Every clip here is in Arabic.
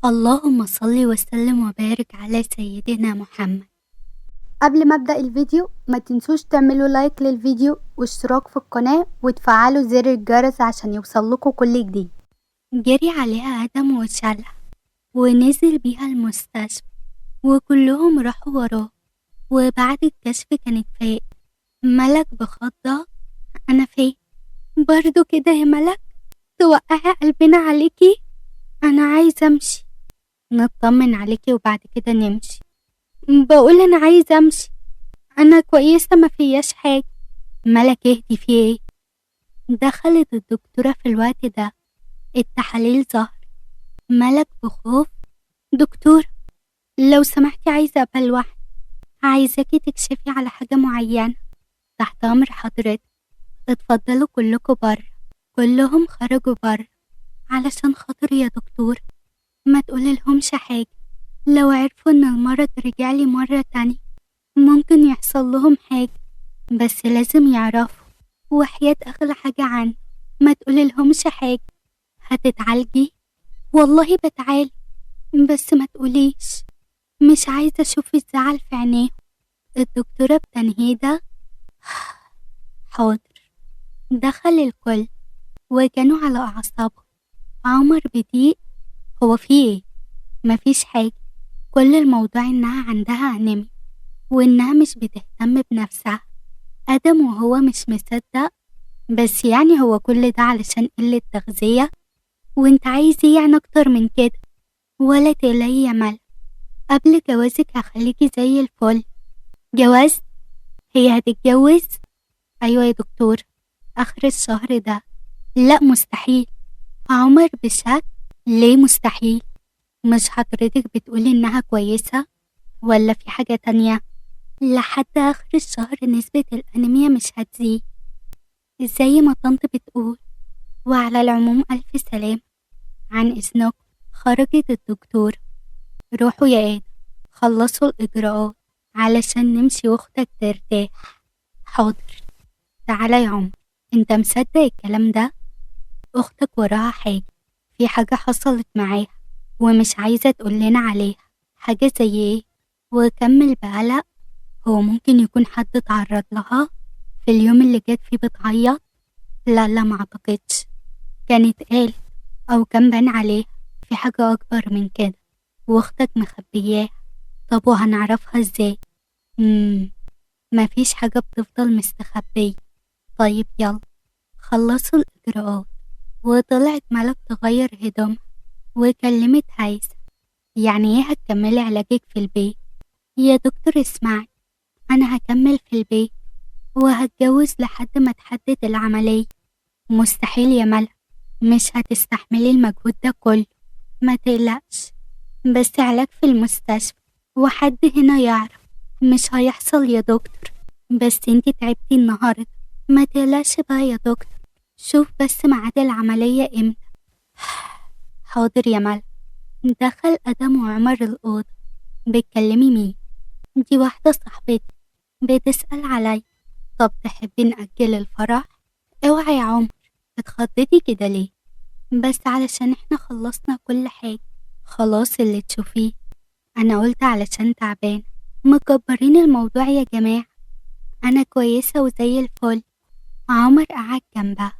اللهم صل وسلم وبارك على سيدنا محمد. قبل ما ابدأ الفيديو ما تنسوش تعملوا لايك للفيديو واشتراك في القناة وتفعلوا زر الجرس عشان يوصلكوا كل جديد. جري عليها آدم وشالها ونزل بيها المستشفى وكلهم راحوا وراه، وبعد الكشف كانت فايق. ملك بخضة: أنا فايق برضو كده يا ملك؟ توقعي قلبنا عليكي؟ أنا عايزة أمشي. نطمن عليكي وبعد كده نمشي. بقول أنا عايزة أمشي، أنا كويسة ما فياش حاجة. ملك اهدي، في ايه؟ دخلت الدكتورة في الوقت ده. التحاليل ظهر. ملك بخوف: دكتور لو سمحتي عايزة أبقى لوحدي، عايزاكي تكشفي على حاجة معينة. تحت أمر حضرتك، اتفضلوا كلكم بره. كلهم خرجوا بره. علشان خاطر يا دكتور ما تقوللهمش حاجة، لو عرفوا ان المرض رجعلي مرة تانية ممكن يحصل لهم حاجة، بس لازم يعرفوا وحياة أغلى حاجة عندي ما تقوللهمش حاجة. هتتعالجي؟ والله بتعالج، بس ما تقوليش، مش عايزة أشوف الزعل في عينيه. الدكتورة بتنهيدة: حاضر. دخل الكل وكانوا على أعصابهم. عمر بضيق: هو فيه ايه؟ مفيش حاجة، كل الموضوع إنها عندها أنيميا وإنها مش بتهتم بنفسها. آدم وهو مش مصدق: بس يعني هو كل ده علشان قلة تغذية؟ وإنت عايز ايه يعني أكتر من كده؟ ولا تقلقي يا مل، قبل جوازك هخليكي زي الفل. جواز؟ هي هتتجوز؟ أيوة يا دكتور، آخر الشهر ده. لا مستحيل. عمر بشك: ليه مستحيل؟ مش حضرتك بتقولي إنها كويسة ولا في حاجة تانية؟ لحد آخر الشهر نسبة الأنيميا مش هتزيد زي ما طنط بتقول. وعلى العموم ألف سلام. عن إذنك. خرجت الدكتور: روحوا يا آدم خلصوا الإجراءات علشان نمشي واختك ترتاح. حاضر. تعالى يا عمر، انت مصدق الكلام ده؟ اختك وراها حاجة، في حاجة حصلت معاها ومش عايزة تقول لنا عليها. حاجة زي ايه؟ وكمل بقلق: هو ممكن يكون حد اتعرض لها في اليوم اللي جت فيه بتعيط؟ لا ما اعتقدش، كانت قالت او كان بان عليها في حاجة اكبر من كده واختك مخبياها. طب وهنعرفها ازاي؟ مفيش حاجة بتفضل مستخبية. طيب يلا. خلصوا الإجراءات وطلعت ملك تغير هدومها وكلمت هيثم: يعني ايه هتكملي علاجك في البيت؟ يا دكتور اسمعي، أنا هكمل في البيت وهتجوز لحد ما تحدد العملية. مستحيل يا ملك، مش هتستحملي المجهود ده كله. ما تقلقش، بس علاج في المستشفى وحد هنا يعرف مش هيحصل يا دكتور. بس انتي تعبتي النهاردة، ما تقلقش بقى يا دكتور، شوف بس ميعاد العملية امتى. حاضر يا ملك. دخل آدم وعمر الأوضة: بتكلمي مين؟ دي واحدة صاحبتي بتسأل علي. طب تحبي نأجل الفرح؟ اوعي يا عمر، اتخضيتي كده ليه؟ بس علشان احنا خلصنا كل حاجة خلاص اللي تشوفيه. انا قلت علشان تعبان. مكبرين الموضوع يا جماعة، انا كويسة وزي الفل. عمر قعد جنبها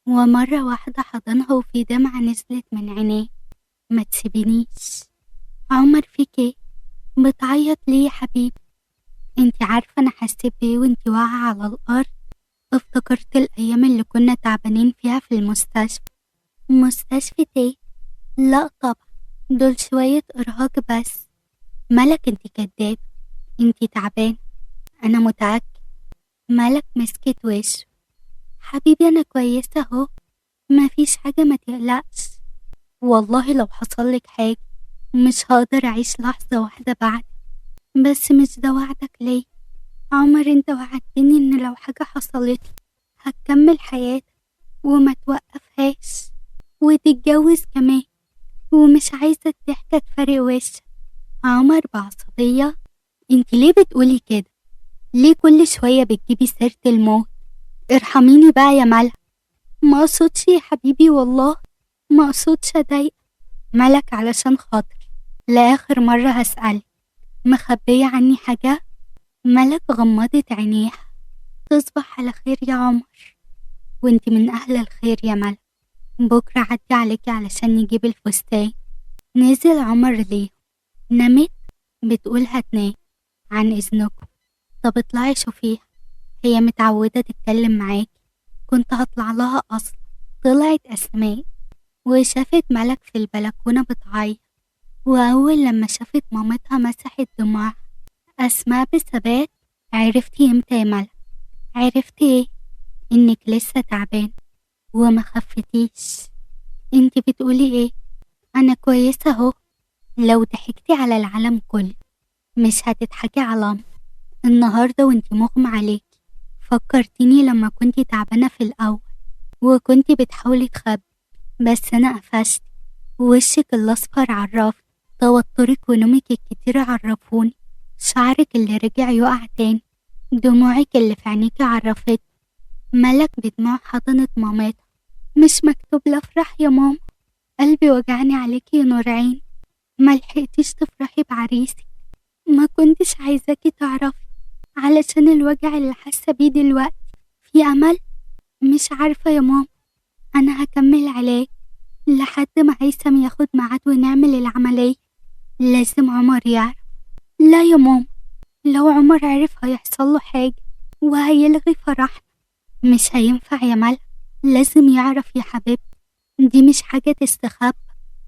ومرة واحدة حضنها وفي دمعة نزلت من عينيه: ما تسيبينيش. عمر فيك ايه؟ بتعيط ليه يا حبيبي؟ انتي عارفة انا حسيت بايه وانتي واقعة على الارض؟ افتكرت الايام اللي كنا تعبانين فيها في المستشفى. مستشفى ايه؟ لا طبعا، دول شوية ارهاق بس. ملك انتي كداب، انتي تعبان، انا متأكد. ملك مسكت وشه: حبيبي انا كويسة اهو، مفيش حاجة ما تقلقش. والله لو حصلك حاجة مش هقدر اعيش لحظة واحدة بعد. بس مش ده وعدك ليه؟ عمر انت وعدتني ان لو حاجة حصلت هتكمل حياتك وما توقفهاش وتتجوز كمان، ومش عايزة الضحكة تفرق وشك. عمر بعصبية: انت ليه بتقولي كده؟ ليه كل شوية بتجيبي سيرة الموت؟ ارحميني بقى يا ملك. ما اقصدش يا حبيبي والله، ما اقصدش اضايق. ملك علشان خاطر لآخر مرة هسألك، مخبية عني حاجة؟ ملك غمضت عينيها. تصبح على خير يا عمر، وانت من أهل الخير يا ملك. بكرة عدي عليكي علشان نجيب الفستان. نزل عمر ليه. نمت؟ بتقول هتنام. عن إذنكم. طب اطلعي شوفيها، هي متعودة تتكلم معاكي. كنت هطلع لها أصلا. طلعت أسماء وشافت ملك في البلكونة بتعيط، وأول لما شافت مامتها مسحت دموعها. أسماء بثبات: عرفتي امتى يا ملك؟ عرفتي ايه؟ انك لسه تعبان وما خفتيش. انت بتقولي ايه؟ انا كويسة اهو. لو ضحكتي على العالم كله مش هتضحكي على أمر. النهاردة وانت مغمى عليكي فكرتيني لما كنتي تعبانة في الأول وكنتي بتحاولي تخبي، بس أنا قفشت. وشك الأصفر عرفني، توترك ونومك الكتير عرفوني، شعرك اللي رجع يقع تاني، دموعك اللي في عينيكي عرفت. ملك بدموع حضنت مامتها. مش مكتوب لي افرح يا ماما، قلبي وجعني عليكي يا نور عين. ملحقتيش تفرحي بعريسك، ما كنتش عايزاكي تعرفي علشان الوجع اللي حاسة بيه دلوقتي. في أمل؟ مش عارفة يا ماما، أنا هكمل علاج لحد ما هيثم ياخد ميعاد ونعمل العملية. لازم عمر يعرف. لا يا ماما، لو عمر عرف هيحصل له حاجة وهيلغي فرحنا. مش هينفع يا ملك، لازم يعرف يا حبيبتي. دي مش حاجة تستخبى،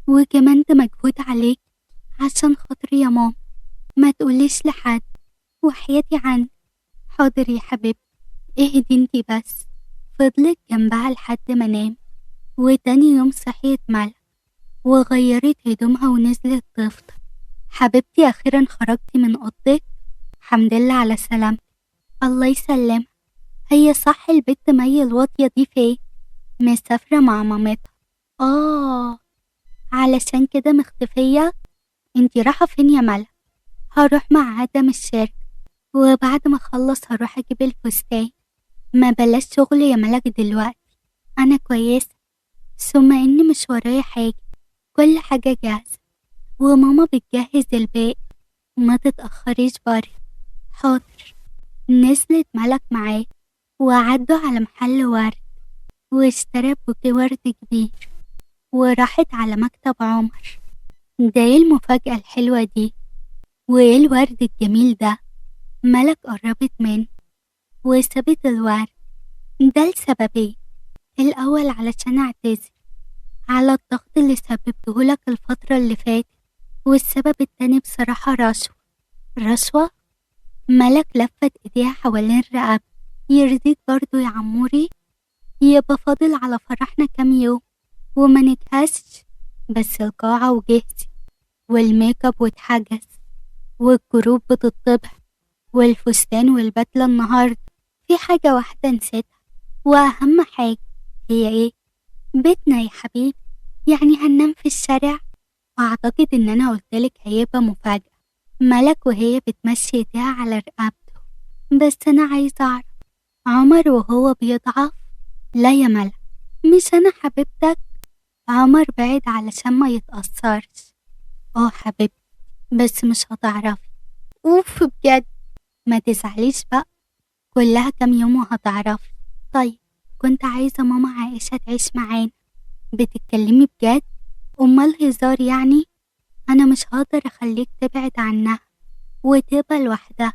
وكمان ده مجهود عليك. عشان خاطري يا ماما ما تقوليش لحد، وحياتي عنك. حاضر يا حبيبتي، اهدي انتي بس. فضلت جنبها لحد ما نام. وتاني يوم صحيت ملك وغيرت هدومها ونزلت تفطر. حبيبتي أخيرا خرجتي من أوضتك؟ حمد لله على سلامتك. الله يسلمها. هي صح البت مي الواطية دي فين؟ مسافرة مع مامتها. علشان كده مختفية. انتي رايحة فين يا ملك؟ هروح مع عدم الشركة، وبعد ما اخلص هروح اجيب الفستان. ما بلاش شغل يا ملك دلوقتي، انا كويسة. ثم اني مش ورايا حاجة، كل حاجة جاهزة وماما بتجهز الباقي. ما تتأخريش بري. حاضر. نزلت ملك معاه وعدوا على محل ورد واشترى بوكيه ورد كبير، وراحت على مكتب عمر. ده ايه المفاجأة الحلوة دي؟ وايه الورد الجميل ده؟ ملك قربت منه وسابت الورد. ده لسببين: الأول علشان اعتذر على الضغط اللي سببتهولك الفترة اللي فاتت، والسبب التاني بصراحة رشوة. ملك لفت ايديها حوالين رقبته. يرضيك برضو يا عموري؟ يبقى فاضل على فرحنا كام يوم وما نجهزش. بس القاعة وجهزي، والميك اب واتحجز، والجروب بتطبع، والفستان والبدلة النهاردة. في حاجة واحدة نسيتها، وأهم حاجة. هي ايه؟ بيتنا يا حبيبي. يعني هننام في الشارع؟ أعتقد إن أنا قلتلك هيبقى مفاجأة. ملك وهي بتمشي ايديها على رقبته. بس أنا عايزة أعرف، عمر وهو بيضعف؟ لا يا ملك، مش أنا حبيبتك. عمر بعد علشان ما يتأثرش. حبيبتي، بس مش هتعرفي. اوف بجد. ما تزعليش بقى، كلها كام يوم وهتعرفي. طيب، كنت عايزة ماما عائشة تعيش معانا. بتتكلمي بجد؟ أمال هزار يعني؟ أنا مش هقدر أخليك تبعد عنها وتبقى لوحدها،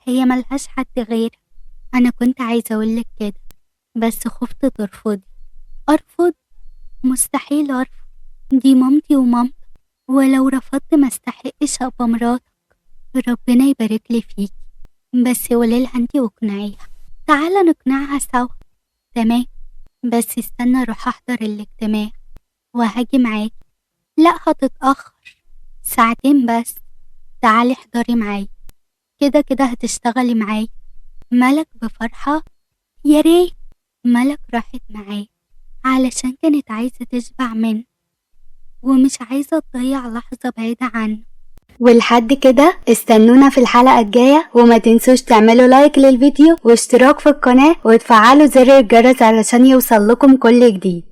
هي ملهاش حد غير. أنا كنت عايزة أقولك كده بس خفت ترفضي. أرفض؟ مستحيل أرفض، دي مامتي ومامتك، ولو رفضت ما استحقش أبقى مراتك. ربنا يبارك لي فيكي، بس قوليلها انتي واقنعيها. تعالى نقنعها سوا. تمام، بس استنى اروح احضر الاجتماع وهاجي معاكي. لا هتتأخر ساعتين بس. تعالي احضري معايا، كده كده هتشتغلي معايا. ملك بفرحة: يا ريت. ملك راحت معاه علشان كانت عايزة تشبع منه ومش عايزة تضيع لحظة بعيدة عنه. ولحد كده استنونا في الحلقة الجاية، وما تنسوش تعملوا لايك للفيديو واشتراك في القناة وتفعلوا زر الجرس علشان يوصل لكم كل جديد.